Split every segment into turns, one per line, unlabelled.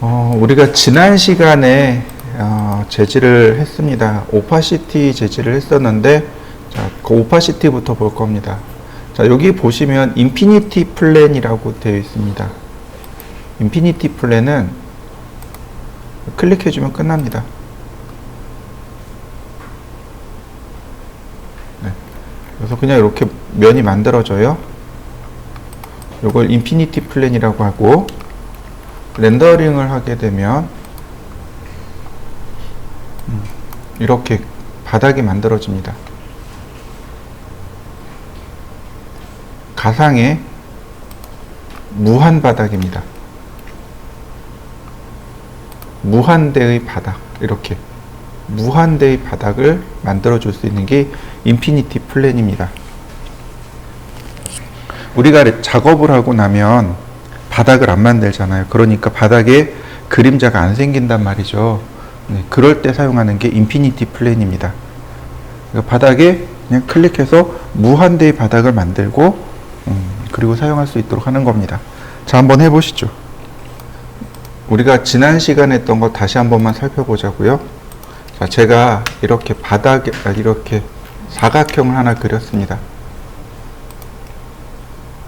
우리가 지난 시간에 재질을 했습니다. 오파시티 재질을 했었는데, 자, 그 오파시티부터 볼 겁니다. 자, 여기 보시면 인피니티 플랜이라고 되어 있습니다. 인피니티 플랜은 클릭해주면 끝납니다. 네. 그래서 그냥 이렇게 면이 만들어져요. 이걸 인피니티 플랜이라고 하고, 렌더링을 하게 되면 이렇게 바닥이 만들어집니다. 가상의 무한 바닥입니다. 무한대의 바닥, 이렇게 무한대의 바닥을 만들어 줄 수 있는 게 인피니티 플랜입니다. 우리가 작업을 하고 나면 바닥을 안 만들잖아요. 그러니까 바닥에 그림자가 안 생긴단 말이죠. 네, 그럴 때 사용하는 게 인피니티 플랜입니다. 그러니까 바닥에 그냥 클릭해서 무한대의 바닥을 만들고 그리고 사용할 수 있도록 하는 겁니다. 자, 한번 해보시죠. 우리가 지난 시간에 했던 거 다시 한 번만 살펴보자고요. 자, 제가 이렇게 바닥에 이렇게 사각형을 하나 그렸습니다.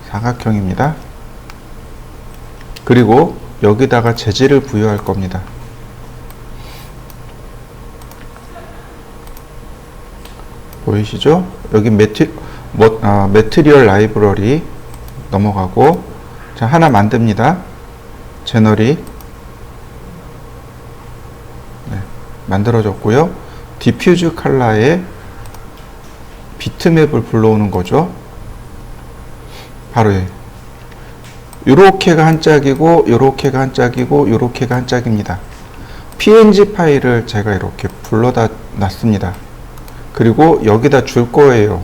사각형입니다. 그리고 여기다가 재질을 부여할 겁니다. 보이시죠? 여기 매트리얼 라이브러리 넘어가고, 자, 하나 만듭니다. 제너리. 네, 만들어졌고요. 디퓨즈 컬러에 비트맵을 불러오는 거죠. 바로 요렇게가 한 짝이고, 요렇게가 한 짝이고, 요렇게가 한 짝입니다. png 파일을 제가 이렇게 불러다 놨습니다. 그리고 여기다 줄 거예요.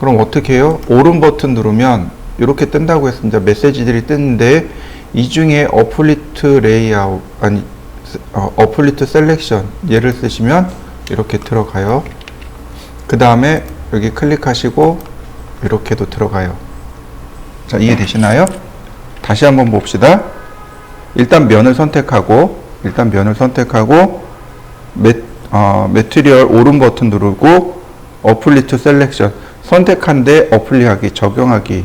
그럼 어떻게 해요? 오른 버튼 누르면 이렇게 뜬다고 했습니다. 메시지들이 뜨는데, 이 중에 어플리트 레이아웃, 어플리트 셀렉션, 얘를 쓰시면 이렇게 들어가요. 그 다음에 여기 클릭하시고 이렇게도 들어가요. 자, 이해되시나요? 다시 한번 봅시다. 일단 면을 선택하고, 매트리얼 오른 버튼 누르고, 어플리트 셀렉션, 선택한 데 어플리하기, 적용하기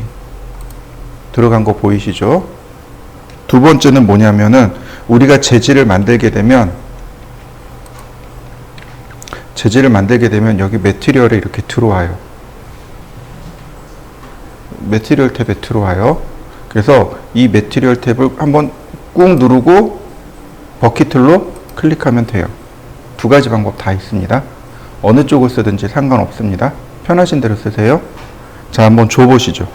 들어간 거 보이시죠? 두 번째는 뭐냐면은, 우리가 재질을 만들게 되면 여기 매트리얼에 이렇게 들어와요. 매트리얼 탭에 들어와요. 그래서 이 매트리얼 탭을 한번 꾹 누르고 버킷툴로 클릭하면 돼요. 두 가지 방법 다 있습니다. 어느 쪽을 쓰든지 상관없습니다. 편하신 대로 쓰세요. 자, 한번 줘보시죠.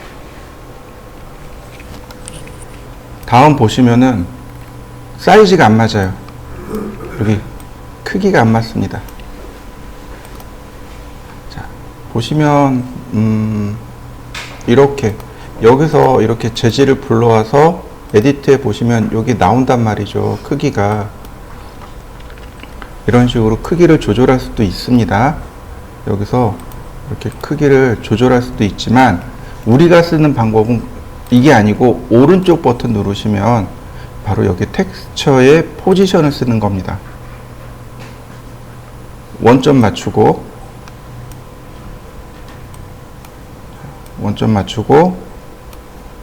다음 보시면은 사이즈가 안 맞아요. 여기 크기가 안 맞습니다. 자, 보시면 이렇게 여기서 이렇게 재질을 불러와서 에디트에 보시면 여기 나온단 말이죠. 크기가 이런 식으로 크기를 조절할 수도 있습니다. 여기서 이렇게 크기를 조절할 수도 있지만, 우리가 쓰는 방법은 이게 아니고, 오른쪽 버튼 누르시면 바로 여기 텍스처의 포지션을 쓰는 겁니다. 원점 맞추고,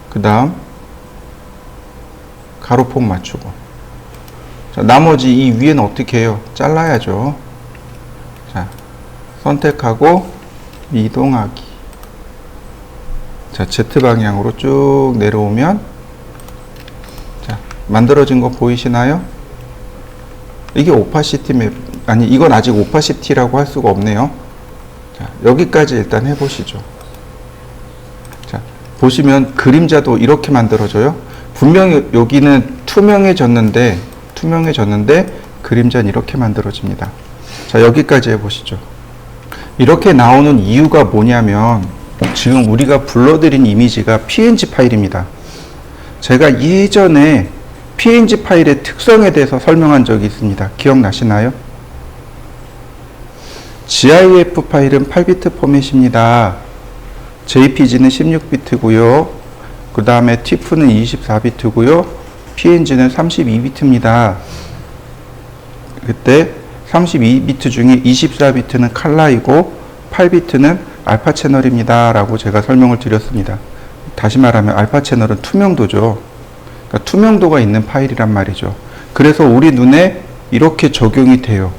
그 다음 가로폭 맞추고, 자, 나머지 이 위에는 어떻게 해요? 잘라야죠. 자, 선택하고 이동하기. 자, Z방향으로 쭉 내려오면, 자, 만들어진 거 보이시나요? 이게 오파시티 맵, 이건 아직 오파시티라고 할 수가 없네요. 자, 여기까지 일단 해보시죠. 자, 보시면 그림자도 이렇게 만들어져요. 분명히 여기는 투명해졌는데 그림자는 이렇게 만들어집니다. 자, 여기까지 해보시죠. 이렇게 나오는 이유가 뭐냐면, 지금 우리가 불러드린 이미지가 png 파일입니다. 제가 예전에 png 파일의 특성에 대해서 설명한 적이 있습니다. 기억나시나요? GIF 파일은 8비트 포맷입니다. JPG는 16비트고요. 그 다음에 TIFF는 24비트고요. PNG는 32비트입니다. 그때 32비트 중에 24비트는 칼라이고 8비트는 알파 채널입니다. 라고 제가 설명을 드렸습니다. 다시 말하면 알파 채널은 투명도죠. 그러니까 투명도가 있는 파일이란 말이죠. 그래서 우리 눈에 이렇게 적용이 돼요.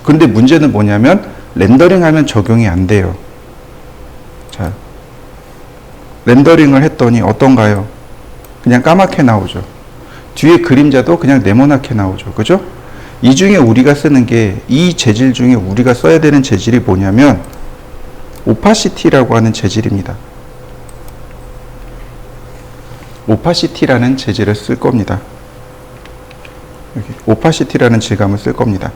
근데 문제는 뭐냐면 렌더링 하면 적용이 안 돼요. 자, 렌더링을 했더니 어떤가요? 그냥 까맣게 나오죠. 뒤에 그림자도 그냥 네모나게 나오죠. 그죠? 이 중에 우리가 쓰는 게, 이 재질 중에 우리가 써야 되는 재질이 뭐냐면 오파시티라고 하는 재질입니다. 오파시티라는 재질을 쓸 겁니다. 여기 오파시티라는 질감을 쓸 겁니다.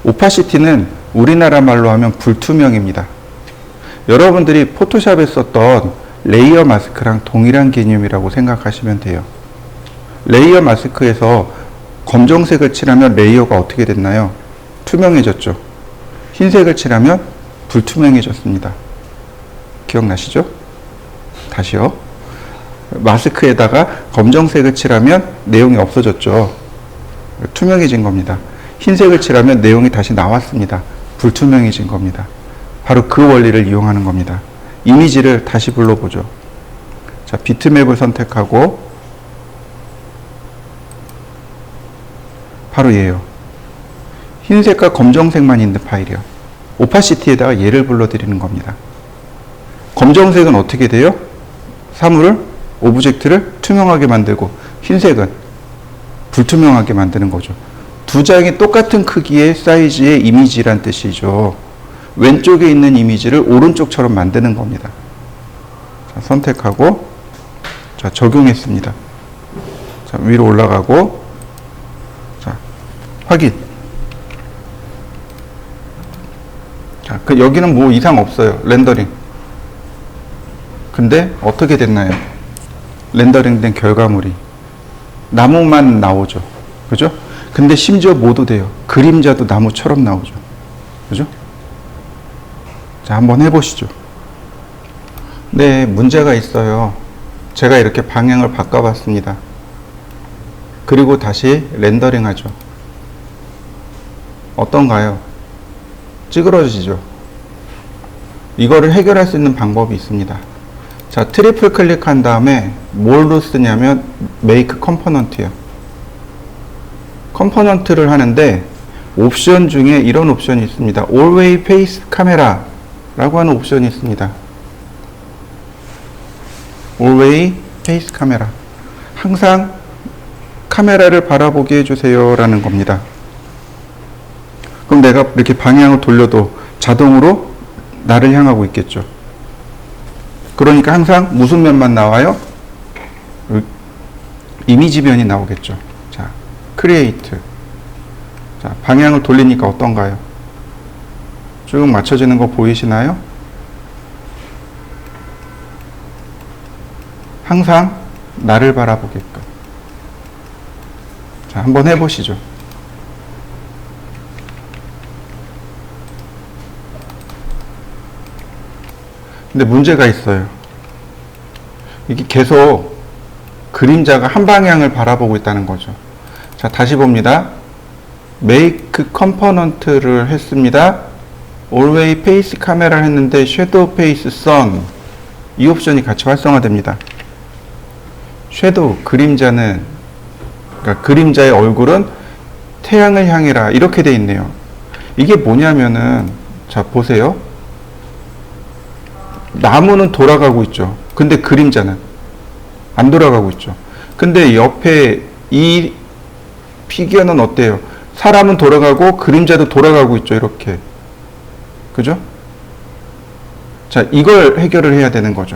오파시티는 우리나라 말로 하면 불투명입니다. 여러분들이 포토샵에 썼던 레이어 마스크랑 동일한 개념이라고 생각하시면 돼요. 레이어 마스크에서 검정색을 칠하면 레이어가 어떻게 됐나요? 투명해졌죠. 흰색을 칠하면 불투명해졌습니다. 기억나시죠? 다시요. 마스크에다가 검정색을 칠하면 내용이 없어졌죠. 투명해진 겁니다. 흰색을 칠하면 내용이 다시 나왔습니다. 불투명해진 겁니다. 바로 그 원리를 이용하는 겁니다. 이미지를 다시 불러보죠. 자, 비트맵을 선택하고 바로 얘예요. 흰색과 검정색만 있는 파일이요. 오파시티에다가 얘를 불러드리는 겁니다. 검정색은 어떻게 돼요? 사물을, 오브젝트를 투명하게 만들고, 흰색은 불투명하게 만드는 거죠. 두 장이 똑같은 크기의 사이즈의 이미지란 뜻이죠. 왼쪽에 있는 이미지를 오른쪽처럼 만드는 겁니다. 자, 선택하고, 자, 적용했습니다. 자, 위로 올라가고, 자, 확인. 자, 여기는 뭐 이상 없어요. 렌더링. 근데 어떻게 됐나요? 렌더링 된 결과물이 나무만 나오죠. 그죠? 근데 심지어 뭐도 돼요. 그림자도 나무처럼 나오죠. 그죠? 자, 한번 해보시죠. 네, 문제가 있어요. 제가 이렇게 방향을 바꿔봤습니다. 그리고 다시 렌더링 하죠. 어떤가요? 찌그러지죠. 이거를 해결할 수 있는 방법이 있습니다. 자, 트리플 클릭한 다음에 뭘로 쓰냐면 make component요. 컴포넌트를 하는데 옵션 중에 이런 옵션이 있습니다. Always face camera 라고 하는 옵션이 있습니다. Always face camera. 항상 카메라를 바라보게 해주세요 라는 겁니다. 그럼 내가 이렇게 방향을 돌려도 자동으로 나를 향하고 있겠죠. 그러니까 항상 무슨 면만 나와요? 이미지면이 나오겠죠. 자, 크리에이트. 자, 방향을 돌리니까 어떤가요? 쭉 맞춰지는 거 보이시나요? 항상 나를 바라보게끔. 자, 한번 해보시죠. 근데 문제가 있어요. 이게 계속 그림자가 한 방향을 바라보고 있다는 거죠. 자, 다시 봅니다. make component를 했습니다. always face camera를 했는데 shadow face sun 이 옵션이 같이 활성화됩니다. shadow 그림자는, 그러니까 그림자의 얼굴은 태양을 향해라 이렇게 돼 있네요. 이게 뭐냐면은, 자 보세요. 나무는 돌아가고 있죠. 근데 그림자는 안 돌아가고 있죠. 근데 옆에 이 피규어는 어때요? 사람은 돌아가고 그림자도 돌아가고 있죠. 이렇게. 그죠? 자, 이걸 해결을 해야 되는 거죠.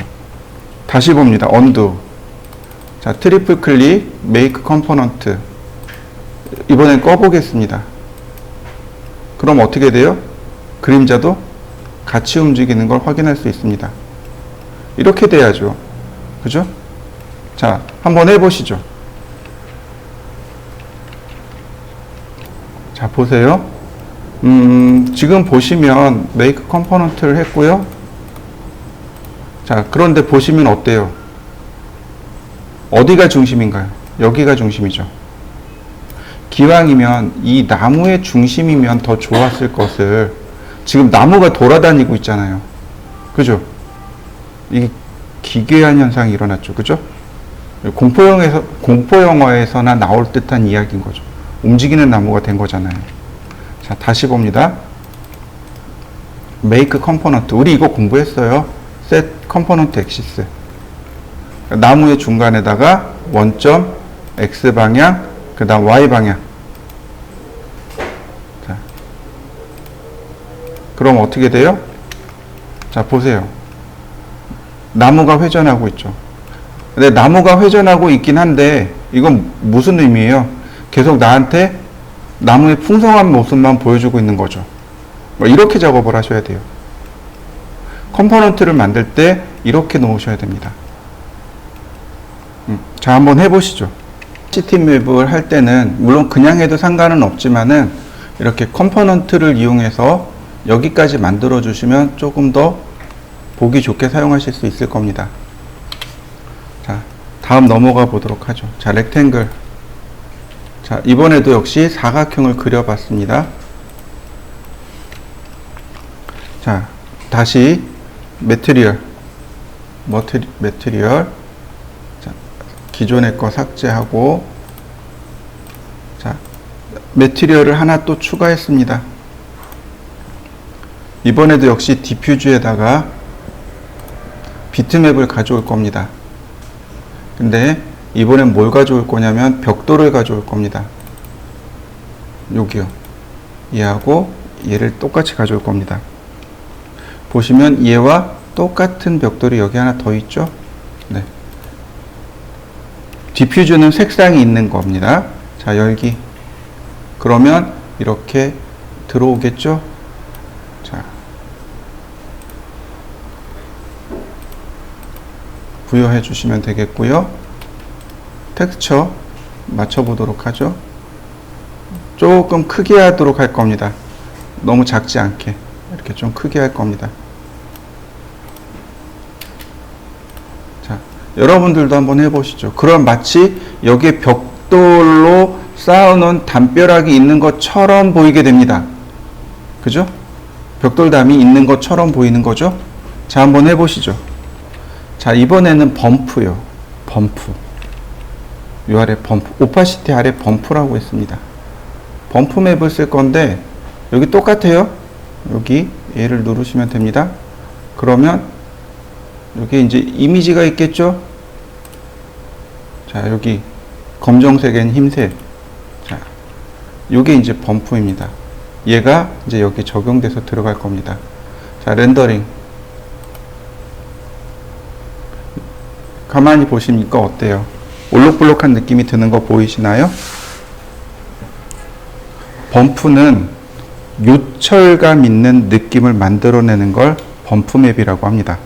다시 봅니다. undo. 자, 트리플 클릭, make component. 이번엔 꺼보겠습니다. 그럼 어떻게 돼요? 그림자도 같이 움직이는 걸 확인할 수 있습니다. 이렇게 돼야죠. 그죠? 자, 한번 해보시죠. 자, 보세요. 지금 보시면 make component를 했고요. 자, 그런데 보시면 어때요? 어디가 중심인가요? 여기가 중심이죠. 기왕이면 이 나무의 중심이면 더 좋았을 것을, 지금 나무가 돌아다니고 있잖아요. 그죠? 이게 기괴한 현상이 일어났죠. 그죠? 공포 영화에서나 나올 듯한 이야기인 거죠. 움직이는 나무가 된 거잖아요. 자, 다시 봅니다. make component. 우리 이거 공부했어요. set component axis. 나무의 중간에다가 원점 x 방향, 그 다음 y 방향. 자, 그럼 어떻게 돼요? 자, 보세요. 나무가 회전하고 있죠. 근데 나무가 회전하고 있긴 한데 이건 무슨 의미예요? 계속 나한테 나무의 풍성한 모습만 보여주고 있는 거죠. 이렇게 작업을 하셔야 돼요. 컴포넌트를 만들 때 이렇게 놓으셔야 됩니다. 자, 한번 해보시죠. 시티맵을 할 때는 물론 그냥 해도 상관은 없지만은 이렇게 컴포넌트를 이용해서 여기까지 만들어 주시면 조금 더 보기 좋게 사용하실 수 있을 겁니다. 자, 다음 넘어가 보도록 하죠. 자, 렉탱글. 자, 이번에도 역시 사각형을 그려봤습니다. 자, 다시 매트리얼. 자, 기존의 거 삭제하고, 자, 매트리얼을 하나 또 추가했습니다. 이번에도 역시 디퓨즈에다가 비트맵을 가져올 겁니다. 근데 이번엔 뭘 가져올 거냐면 벽돌을 가져올 겁니다. 여기요. 얘하고 얘를 똑같이 가져올 겁니다. 보시면 얘와 똑같은 벽돌이 여기 하나 더 있죠? 네. 디퓨즈는 색상이 있는 겁니다. 자, 열기. 그러면 이렇게 들어오겠죠? 자, 부여해 주시면 되겠고요. 텍스처 맞춰보도록 하죠. 조금 크게 하도록 할 겁니다. 너무 작지 않게 이렇게 좀 크게 할 겁니다. 자, 여러분들도 한번 해보시죠. 그럼 마치 여기에 벽돌로 쌓아놓은 담벼락이 있는 것처럼 보이게 됩니다. 그죠? 벽돌담이 있는 것처럼 보이는 거죠. 자, 한번 해보시죠. 자, 이번에는 범프요. 범프. 이 아래 범프. 오파시티 아래 범프라고 했습니다. 범프 맵을 쓸 건데 여기 똑같아요. 여기 얘를 누르시면 됩니다. 그러면 여기 이제 이미지가 있겠죠. 자, 여기 검정색엔 흰색. 자, 요게 이제 범프입니다. 얘가 이제 여기 적용돼서 들어갈 겁니다. 자, 렌더링. 가만히 보시니까 어때요? 올록블록한 느낌이 드는 거 보이시나요? 범프는 요철감 있는 느낌을 만들어내는 걸 범프맵이라고 합니다.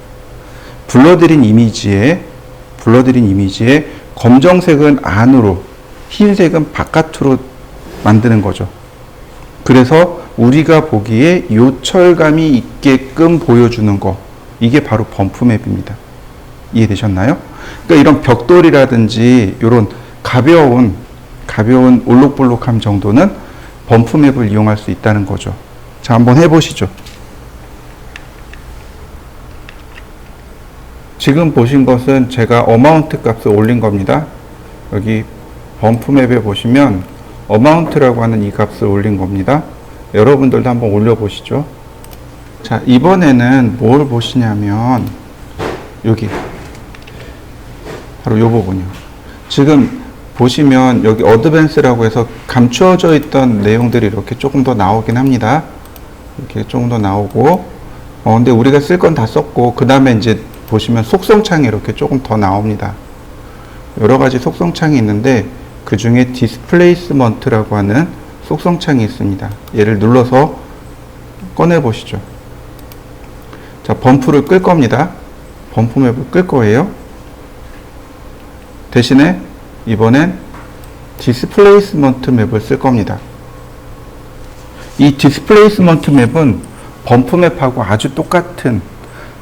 불러들인 이미지에 검정색은 안으로, 흰색은 바깥으로 만드는 거죠. 그래서 우리가 보기에 요철감이 있게끔 보여주는 거, 이게 바로 범프맵입니다. 이해되셨나요? 그러니까 이런 벽돌이라든지 이런 가벼운 올록볼록함 정도는 범프맵을 이용할 수 있다는 거죠. 자, 한번 해보시죠. 지금 보신 것은 제가 어마운트 값을 올린 겁니다. 여기 범프맵에 보시면 어마운트라고 하는 이 값을 올린 겁니다. 여러분들도 한번 올려보시죠. 자, 이번에는 뭘 보시냐면 여기 바로 이 부분이요. 지금 보시면 여기 어드밴스라고 해서 감추어져 있던 내용들이 이렇게 조금 더 나오긴 합니다. 이렇게 조금 더 나오고, 근데 우리가 쓸 건 다 썼고, 그 다음에 이제 보시면 속성창이 이렇게 조금 더 나옵니다. 여러 가지 속성창이 있는데, 그 중에 디스플레이스먼트라고 하는 속성창이 있습니다. 얘를 눌러서 꺼내 보시죠. 자, 범프를 끌 겁니다. 범프 맵을 끌 거예요. 대신에 이번엔 디스플레이스먼트 맵을 쓸 겁니다. 이 디스플레이스먼트 맵은 범프 맵하고 아주 똑같은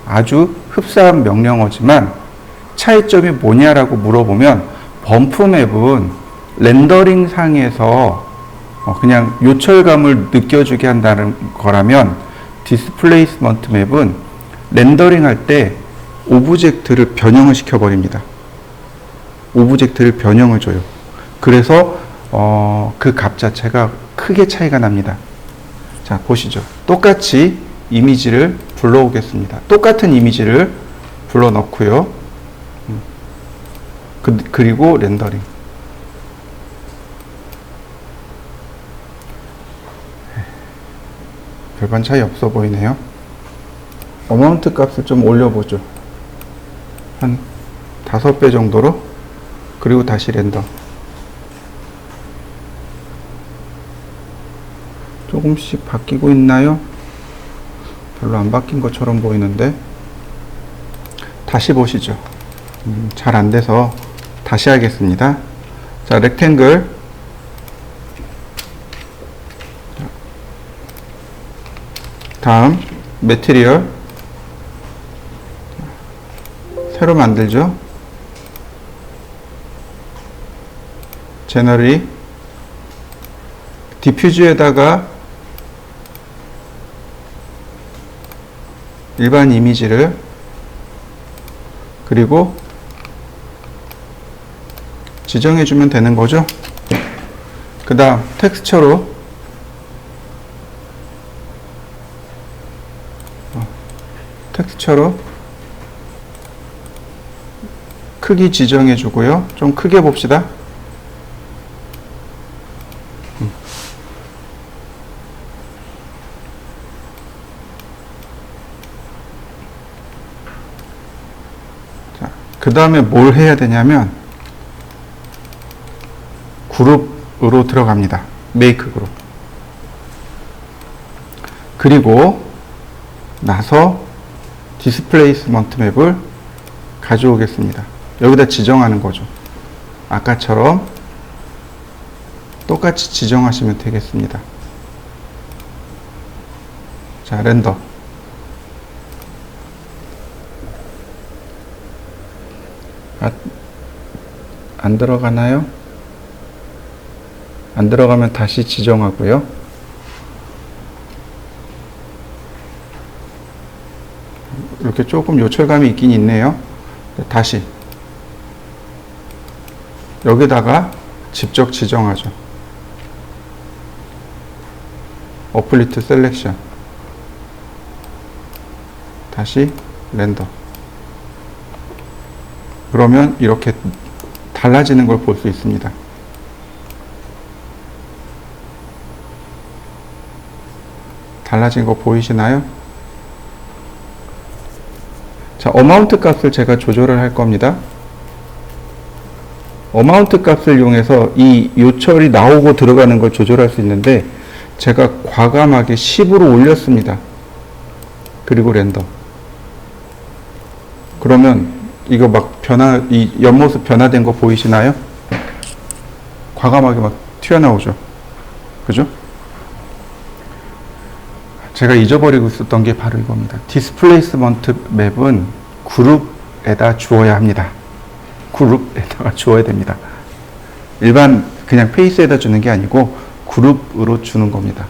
아주 흡사한 명령어지만 차이점이 뭐냐라고 물어보면 범프 맵은 렌더링 상에서 그냥 요철감을 느껴주게 한다는 거라면 디스플레이스먼트 맵은 렌더링 할 때 오브젝트를 변형을 시켜버립니다. 오브젝트를 변형을 줘요. 그래서 그 값 자체가 크게 차이가 납니다. 자, 보시죠. 똑같이 이미지를 불러오겠습니다. 똑같은 이미지를 불러넣고요. 그리고 렌더링. 별반 차이 없어 보이네요. 어마운트 값을 좀 올려보죠. 한 5배 정도로. 그리고 다시 렌더. 조금씩 바뀌고 있나요? 별로 안 바뀐 것처럼 보이는데. 다시 보시죠. 잘 안 돼서 다시 하겠습니다. 자, 렉탱글. 다음 매티리얼. 새로 만들죠. 제너리. 디퓨즈에다가 일반 이미지를, 그리고 지정해주면 되는 거죠. 그 다음 텍스처로 크기 지정해주고요. 좀 크게 봅시다. 그 다음에 뭘 해야 되냐면 그룹으로 들어갑니다. 메이크 그룹. 그리고 나서 디스플레이스먼트 맵을 가져오겠습니다. 여기다 지정하는 거죠. 아까처럼 똑같이 지정하시면 되겠습니다. 자, 렌더. 안 들어가나요? 안 들어가면 다시 지정하고요. 이렇게 조금 요철감이 있긴 있네요. 다시 여기다가 직접 지정하죠. 어플리트 셀렉션. 다시 렌더. 그러면 이렇게 달라지는 걸 볼 수 있습니다. 달라진 거 보이시나요? 자, 어마운트 값을 제가 조절을 할 겁니다. 어마운트 값을 이용해서 이 요철이 나오고 들어가는 걸 조절할 수 있는데, 제가 과감하게 10으로 올렸습니다. 그리고 렌더. 그러면 이거 막 이 옆모습 변화된 거 보이시나요? 과감하게 막 튀어나오죠. 그죠? 제가 잊어버리고 있었던 게 바로 이겁니다. 디스플레이스먼트 맵은 그룹에다 주어야 합니다. 그룹에다가 주어야 됩니다. 일반 그냥 페이스에다 주는 게 아니고 그룹으로 주는 겁니다.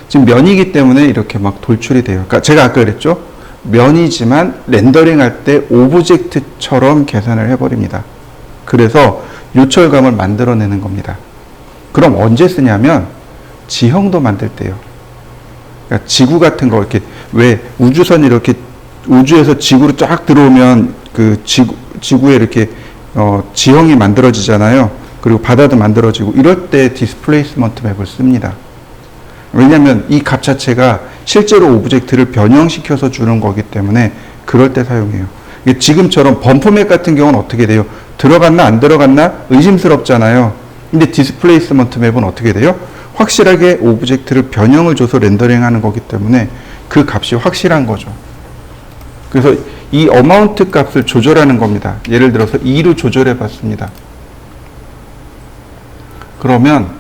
지금 면이기 때문에 이렇게 막 돌출이 돼요. 그러니까 제가 아까 그랬죠? 면이지만 렌더링 할 때 오브젝트처럼 계산을 해버립니다. 그래서 요철감을 만들어내는 겁니다. 그럼 언제 쓰냐면 지형도 만들 때요. 그러니까 지구 같은 거 이렇게, 왜 우주선이 이렇게 우주에서 지구로 쫙 들어오면 그 지구에 이렇게 지형이 만들어지잖아요. 그리고 바다도 만들어지고, 이럴 때 디스플레이스먼트 맵을 씁니다. 왜냐하면 이 값 자체가 실제로 오브젝트를 변형시켜서 주는 거기 때문에 그럴 때 사용해요. 지금처럼 범프맵 같은 경우는 어떻게 돼요? 들어갔나 안 들어갔나 의심스럽잖아요. 근데 디스플레이스먼트 맵은 어떻게 돼요? 확실하게 오브젝트를 변형을 줘서 렌더링하는 거기 때문에 그 값이 확실한 거죠. 그래서 이 어마운트 값을 조절하는 겁니다. 예를 들어서 2로 조절해 봤습니다. 그러면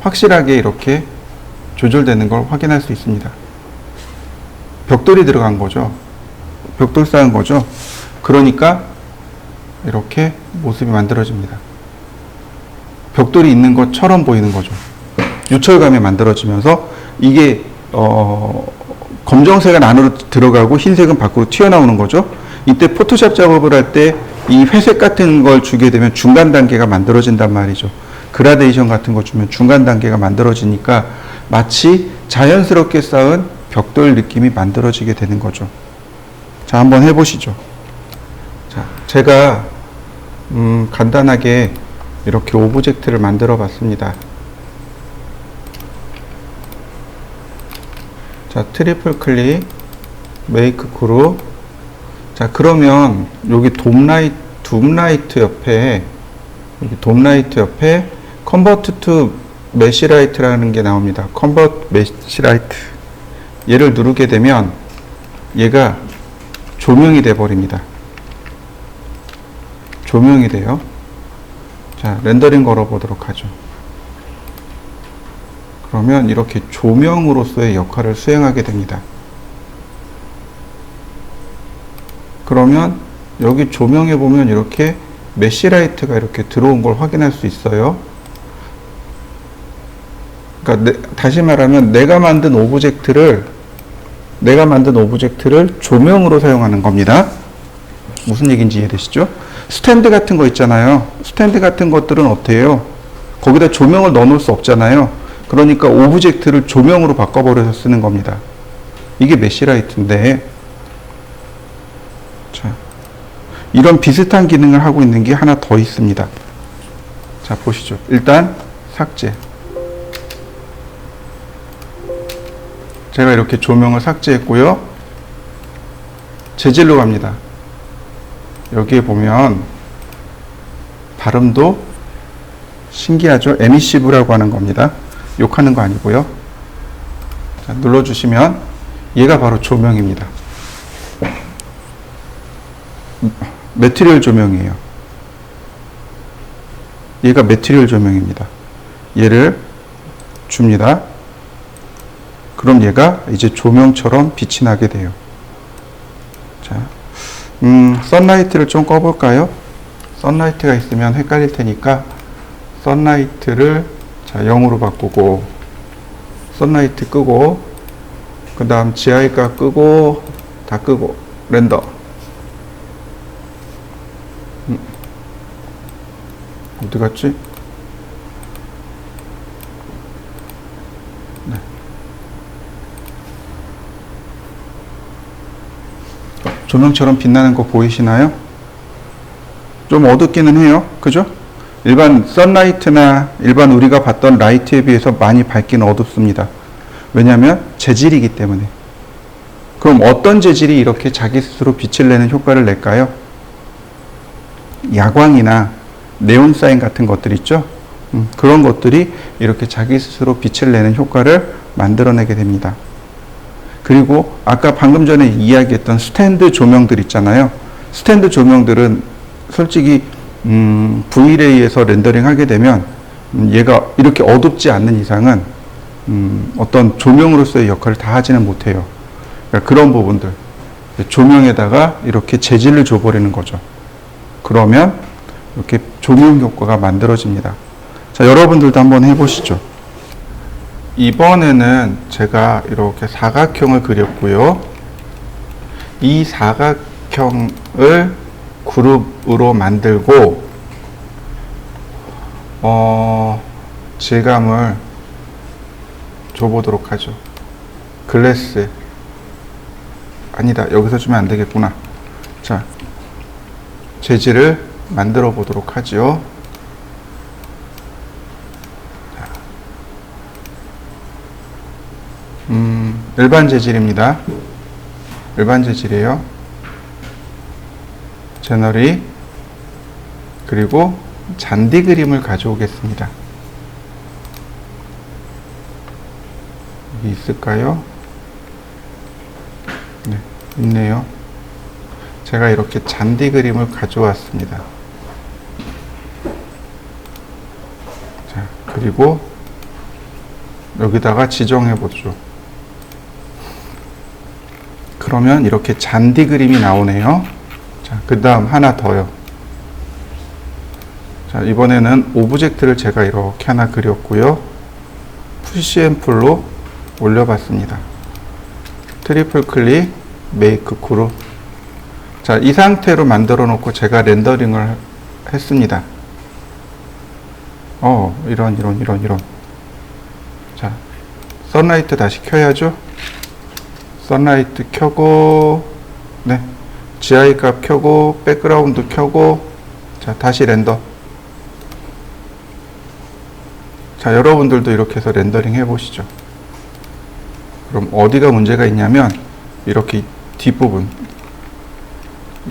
확실하게 이렇게 조절되는 걸 확인할 수 있습니다. 벽돌이 들어간 거죠. 벽돌 쌓은 거죠. 그러니까 이렇게 모습이 만들어집니다. 벽돌이 있는 것처럼 보이는 거죠. 유철감이 만들어지면서 이게 검정색은 안으로 들어가고 흰색은 밖으로 튀어나오는 거죠. 이때 포토샵 작업을 할 때 이 회색 같은 걸 주게 되면 중간 단계가 만들어진단 말이죠. 그라데이션 같은 거 주면 중간 단계가 만들어지니까 마치 자연스럽게 쌓은 벽돌 느낌이 만들어지게 되는 거죠. 자, 한번 해보시죠. 자, 제가 간단하게 이렇게 오브젝트를 만들어 봤습니다. 자, 트리플 클릭, 메이크 그룹. 자, 그러면 여기 둠라이트 옆에, 여기 돔라이트 옆에 컨버트 투 메시라이트라는 게 나옵니다. 컨버트 메시라이트. 얘를 누르게 되면 얘가 조명이 돼 버립니다. 조명이 돼요. 자, 렌더링 걸어 보도록 하죠. 그러면 이렇게 조명으로서의 역할을 수행하게 됩니다. 그러면 여기 조명에 보면 이렇게 메시라이트가 이렇게 들어온 걸 확인할 수 있어요. 그러니까 다시 말하면 내가 만든 오브젝트를 조명으로 사용하는 겁니다. 무슨 얘기인지 이해되시죠? 스탠드 같은 거 있잖아요. 스탠드 같은 것들은 어때요? 거기다 조명을 넣어 놓을 수 없잖아요. 그러니까 오브젝트를 조명으로 바꿔버려서 쓰는 겁니다. 이게 메시라이트인데, 자, 이런 비슷한 기능을 하고 있는 게 하나 더 있습니다. 자, 보시죠. 일단 삭제. 제가 이렇게 조명을 삭제했고요. 재질로 갑니다. 여기에 보면 발음도 신기하죠? 에미시브라고 하는 겁니다. 욕하는 거 아니고요. 자, 눌러주시면 얘가 바로 조명입니다. 매트리얼 조명이에요. 얘가 매트리얼 조명입니다. 얘를 줍니다. 그럼 얘가 이제 조명처럼 빛이 나게 돼요. 자, 선라이트를 좀 꺼볼까요? 선라이트가 있으면 헷갈릴 테니까 선라이트를 자 0으로 바꾸고 선라이트 끄고 그 다음 GI가 끄고 다 끄고 렌더. 어디 갔지? 네. 조명처럼 빛나는 거 보이시나요? 좀 어둡기는 해요. 그죠? 일반 선라이트나 일반 우리가 봤던 라이트에 비해서 많이 밝기는 어둡습니다. 왜냐하면 재질이기 때문에. 그럼 어떤 재질이 이렇게 자기 스스로 빛을 내는 효과를 낼까요? 야광이나 네온사인 같은 것들 있죠? 그런 것들이 이렇게 자기 스스로 빛을 내는 효과를 만들어내게 됩니다. 그리고 아까 방금 전에 이야기했던 스탠드 조명들 있잖아요. 스탠드 조명들은 솔직히 V-Ray에서 렌더링 하게 되면 얘가 이렇게 어둡지 않는 이상은 어떤 조명으로서의 역할을 다 하지는 못해요. 그러니까 그런 부분들 조명에다가 이렇게 재질을 줘버리는 거죠. 그러면 이렇게 조명 효과가 만들어집니다. 자, 여러분들도 한번 해보시죠. 이번에는 제가 이렇게 사각형을 그렸고요. 이 사각형을 그룹으로 만들고 질감을 줘보도록 하죠. 글래스 아니다. 여기서 주면 안 되겠구나. 자, 재질을 만들어 보도록 하죠. 일반 재질입니다. 일반 재질이에요. 제너리 그리고 잔디 그림을 가져오겠습니다. 여기 있을까요? 네, 있네요. 제가 이렇게 잔디 그림을 가져왔습니다. 자, 그리고 여기다가 지정해 보죠. 그러면 이렇게 잔디 그림이 나오네요. 자, 그 다음 하나 더요. 자, 이번에는 오브젝트를 제가 이렇게 하나 그렸고요. 푸시 앤 풀로 올려봤습니다. 트리플 클릭, 메이크 그룹. 자, 이 상태로 만들어 놓고 제가 렌더링을 했습니다. 이런. 자, 선라이트 다시 켜야죠. 선라이트 켜고, 네. GI 값 켜고, 백그라운드 켜고, 자, 다시 렌더. 자, 여러분들도 이렇게 해서 렌더링 해보시죠. 그럼 어디가 문제가 있냐면, 이렇게 뒷부분,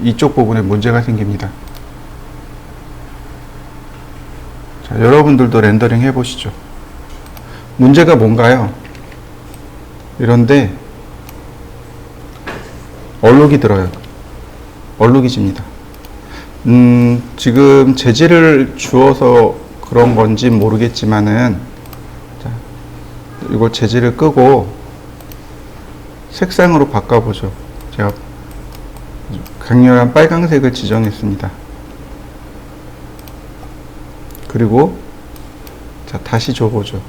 이쪽 부분에 문제가 생깁니다. 자, 여러분들도 렌더링 해보시죠. 문제가 뭔가요? 이런데 얼룩이 들어요. 얼룩이 집니다. 지금 재질을 주어서 그런 건지 모르겠지만은, 자, 이거 재질을 끄고 색상으로 바꿔보죠. 제가 강렬한 빨강색을 지정했습니다. 그리고 자, 다시 줘보죠.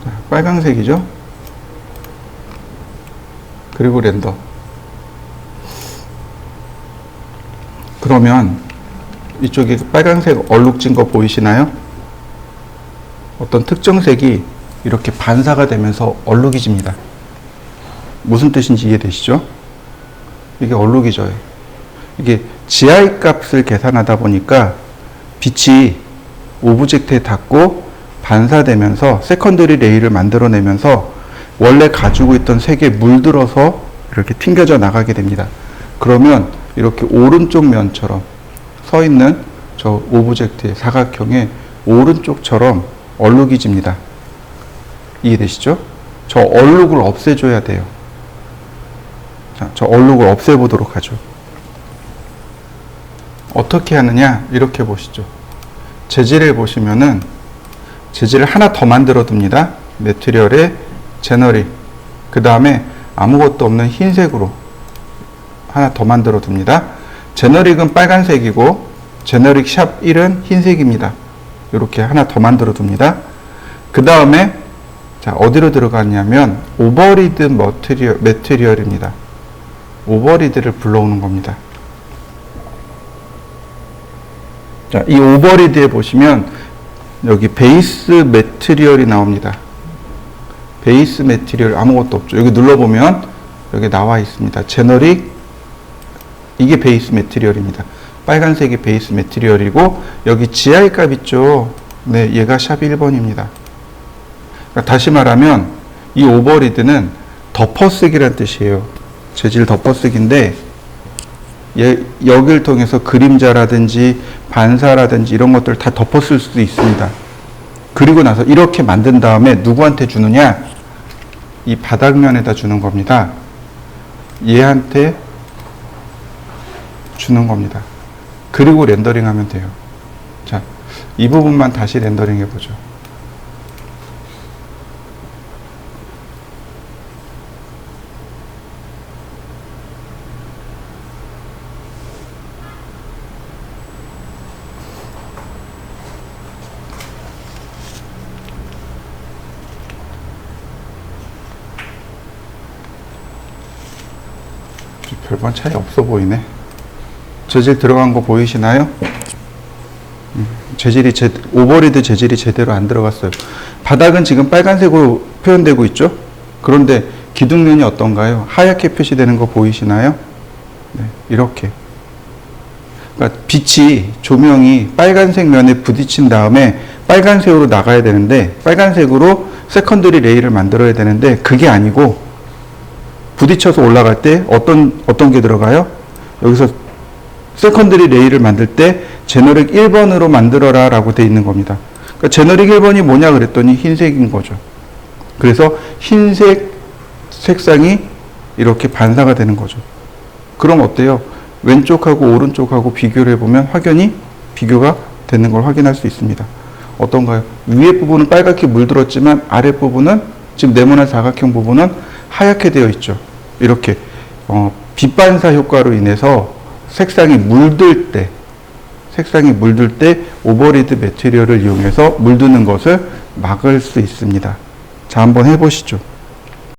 자, 빨강색이죠? 그리고 렌더. 그러면 이쪽에 빨간색 얼룩진 거 보이시나요? 어떤 특정 색이 이렇게 반사가 되면서 얼룩이 집니다. 무슨 뜻인지 이해되시죠? 이게 얼룩이 져요. 이게 GI 값을 계산하다 보니까 빛이 오브젝트에 닿고 반사되면서 세컨더리 레이를 만들어내면서 원래 가지고 있던 색에 물들어서 이렇게 튕겨져 나가게 됩니다. 그러면 이렇게 오른쪽 면처럼 서 있는 저 오브젝트의 사각형의 오른쪽처럼 얼룩이 집니다. 이해되시죠? 저 얼룩을 없애줘야 돼요. 자, 저 얼룩을 없애보도록 하죠. 어떻게 하느냐? 이렇게 보시죠. 재질에 보시면은 재질을 하나 더 만들어 둡니다. 매트리얼에 제너릭, 그 다음에 아무것도 없는 흰색으로 하나 더 만들어 둡니다. 제너릭은 빨간색이고 제너릭 샵 1은 흰색입니다. 이렇게 하나 더 만들어 둡니다. 그 다음에 자, 어디로 들어가냐면 오버리드 매트리얼입니다. 오버리드를 불러오는 겁니다. 자, 이 오버리드에 보시면 여기 베이스 매트리얼이 나옵니다. 베이스 매트리얼 아무것도 없죠. 여기 눌러보면 여기 나와 있습니다. 제너릭, 이게 베이스 매트리얼입니다. 빨간색이 베이스 매트리얼이고 여기 GI 값 있죠. 네, 얘가 샵 1번입니다. 그러니까 다시 말하면 이 오버리드는 덮어쓰기란 뜻이에요. 재질 덮어쓰기인데 여기를 통해서 그림자라든지 반사라든지 이런 것들을 다 덮어쓸 수도 있습니다. 그리고 나서 이렇게 만든 다음에 누구한테 주느냐? 이 바닥면에다 주는 겁니다. 얘한테 주는 겁니다. 그리고 렌더링 하면 돼요. 자, 이 부분만 다시 렌더링 해보죠. 별반 차이 없어 보이네. 재질 들어간 거 보이시나요? 오버리드 재질이 제대로 안 들어갔어요. 바닥은 지금 빨간색으로 표현되고 있죠? 그런데 기둥면이 어떤가요? 하얗게 표시되는 거 보이시나요? 네, 이렇게. 그러니까 빛이, 조명이 빨간색 면에 부딪힌 다음에 빨간색으로 나가야 되는데, 빨간색으로 세컨더리 레이를 만들어야 되는데, 그게 아니고, 부딪혀서 올라갈 때 어떤 게 들어가요? 여기서 세컨더리 레이를 만들 때 제너릭 1번으로 만들어라 라고 돼 있는 겁니다. 그러니까 제너릭 1번이 뭐냐 그랬더니 흰색인 거죠. 그래서 흰색 색상이 이렇게 반사가 되는 거죠. 그럼 어때요? 왼쪽하고 오른쪽하고 비교를 해보면 확연히 비교가 되는 걸 확인할 수 있습니다. 어떤가요? 위에 부분은 빨갛게 물들었지만 아래 부분은 지금 네모난 사각형 부분은 하얗게 되어 있죠. 이렇게 빛 반사 효과로 인해서 색상이 물들 때 오버리드 매트리얼을 이용해서 물드는 것을 막을 수 있습니다. 자, 한번 해보시죠.